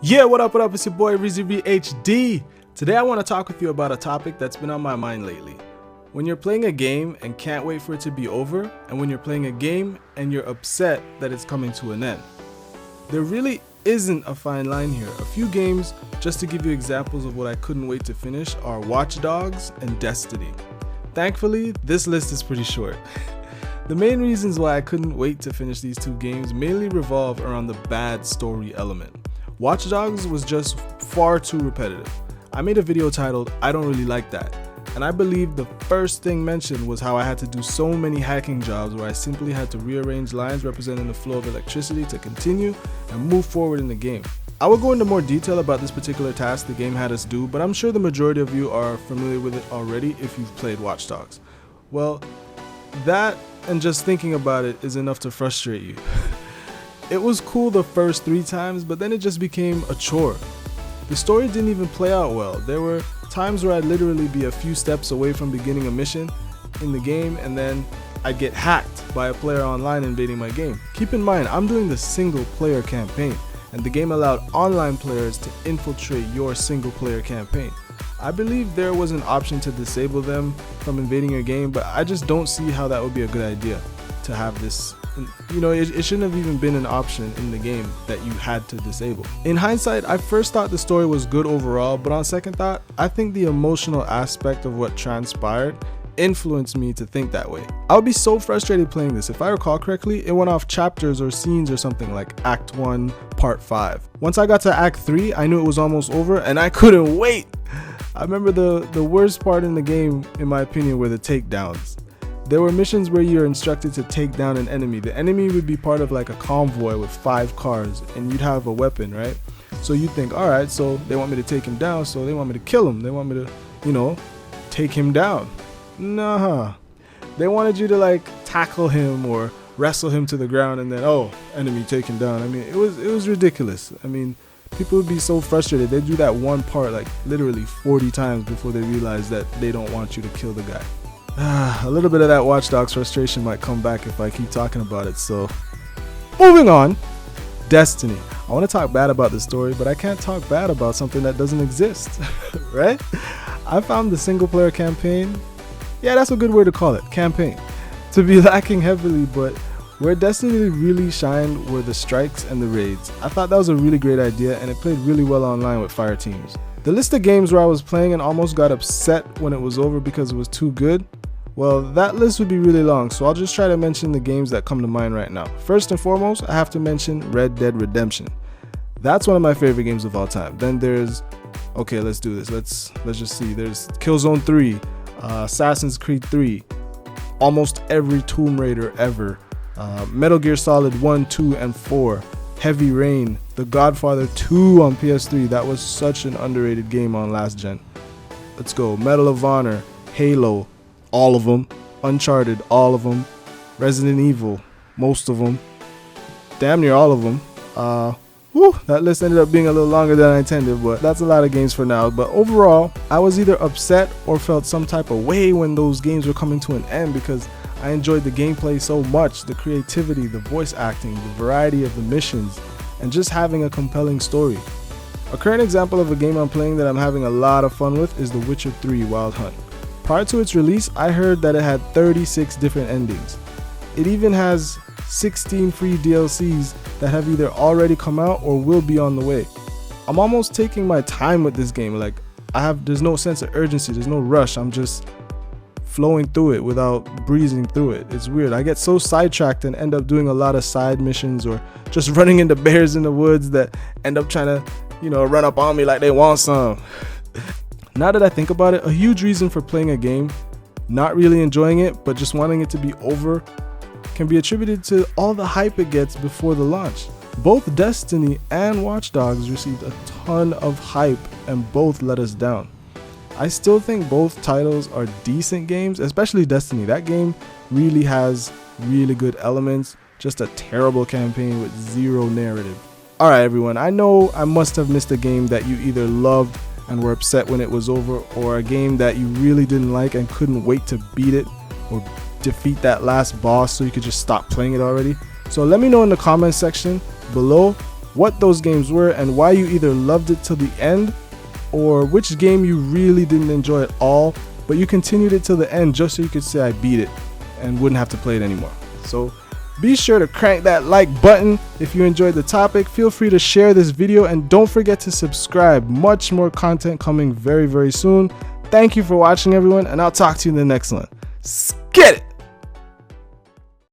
Yeah, what up, it's your boy RizzyB HD. Today I want to talk with you about a topic that's been on my mind lately. When you're playing a game and can't wait for it to be over, and when you're playing a game and you're upset that it's coming to an end. There really isn't a fine line here. A few games, just to give you examples of what I couldn't wait to finish, are Watch Dogs and Destiny. Thankfully, this list is pretty short. The main reasons why I couldn't wait to finish these two games mainly revolve around the bad story element. Watch Dogs was just far too repetitive. I made a video titled, I don't really like that, and I believe the first thing mentioned was how I had to do so many hacking jobs where I simply had to rearrange lines representing the flow of electricity to continue and move forward in the game. I will go into more detail about this particular task the game had us do, but I'm sure the majority of you are familiar with it already if you've played Watch Dogs. Well, that and just thinking about it is enough to frustrate you. It was cool the first 3 times, but then it just became a chore. The story didn't even play out well. There were times where I'd literally be a few steps away from beginning a mission in the game, and then I'd get hacked by a player online invading my game. Keep in mind, I'm doing the single player campaign, and the game allowed online players to infiltrate your single player campaign. I believe there was an option to disable them from invading your game, but I just don't see how that would be a good idea to have this. You know, it shouldn't have even been an option in the game that you had to disable. In hindsight, I first thought the story was good overall, but on second thought, I think the emotional aspect of what transpired influenced me to think that way. I would be so frustrated playing this. If I recall correctly, it went off chapters or scenes or something like Act 1, Part 5. Once I got to Act 3, I knew it was almost over and I couldn't wait. I remember the worst part in the game, in my opinion, were the takedowns. There were missions where you're instructed to take down an enemy. The enemy would be part of like a convoy with 5 cars and you'd have a weapon, right? So you think, all right, so they want me to take him down, so they want me to kill him. They want me to, take him down. Nah. They wanted you to like tackle him or wrestle him to the ground and then, oh, enemy taken down. I mean, it was ridiculous. I mean, people would be so frustrated. They'd do that one part like literally 40 times before they realize that they don't want you to kill the guy. A little bit of that Watch Dogs frustration might come back if I keep talking about it, so moving on. Destiny. I want to talk bad about the story, but I can't talk bad about something that doesn't exist, right? I found the single player campaign, yeah, that's a good word to call it, campaign, to be lacking heavily, but where Destiny really shined were the strikes and the raids. I thought that was a really great idea and it played really well online with fire teams. The list of games where I was playing and almost got upset when it was over because it was too good, well, that list would be really long, so I'll just try to mention the games that come to mind right now. First and foremost, I have to mention Red Dead Redemption. That's one of my favorite games of all time. Then there's, okay, let's do this. Let's just see. There's Killzone 3, Assassin's Creed 3, almost every Tomb Raider ever, Metal Gear Solid 1, 2, and 4, Heavy Rain, The Godfather 2 on PS3. That was such an underrated game on last gen. Let's go. Medal of Honor, Halo, all of them, Uncharted, all of them, Resident Evil, most of them, damn near all of them. That list ended up being a little longer than I intended, but that's a lot of games for now. But overall, I was either upset or felt some type of way when those games were coming to an end because I enjoyed the gameplay so much, the creativity, the voice acting, the variety of the missions, and just having a compelling story. A current example of a game I'm playing that I'm having a lot of fun with is The Witcher 3 Wild Hunt. Prior to its release, I heard that it had 36 different endings. It even has 16 free DLCs that have either already come out or will be on the way. I'm almost taking my time with this game. Like, there's no sense of urgency, there's no rush. I'm just flowing through it without breezing through it. It's weird. I get so sidetracked and end up doing a lot of side missions or just running into bears in the woods that end up trying to, run up on me like they want some. Now that I think about it, a huge reason for playing a game, not really enjoying it, but just wanting it to be over, can be attributed to all the hype it gets before the launch. Both Destiny and Watch Dogs received a ton of hype and both let us down. I still think both titles are decent games, especially Destiny. That game really has really good elements, just a terrible campaign with zero narrative. Alright everyone, I know I must have missed a game that you either loved and were upset when it was over, or a game that you really didn't like and couldn't wait to beat it or defeat that last boss so you could just stop playing it already. So let me know in the comment section below what those games were and why you either loved it till the end or which game you really didn't enjoy at all, but you continued it till the end just so you could say I beat it and wouldn't have to play it anymore. So be sure to crank that like button if you enjoyed the topic. Feel free to share this video and don't forget to subscribe. Much more content coming very, very soon. Thank you for watching, everyone, and I'll talk to you in the next one. Skit it!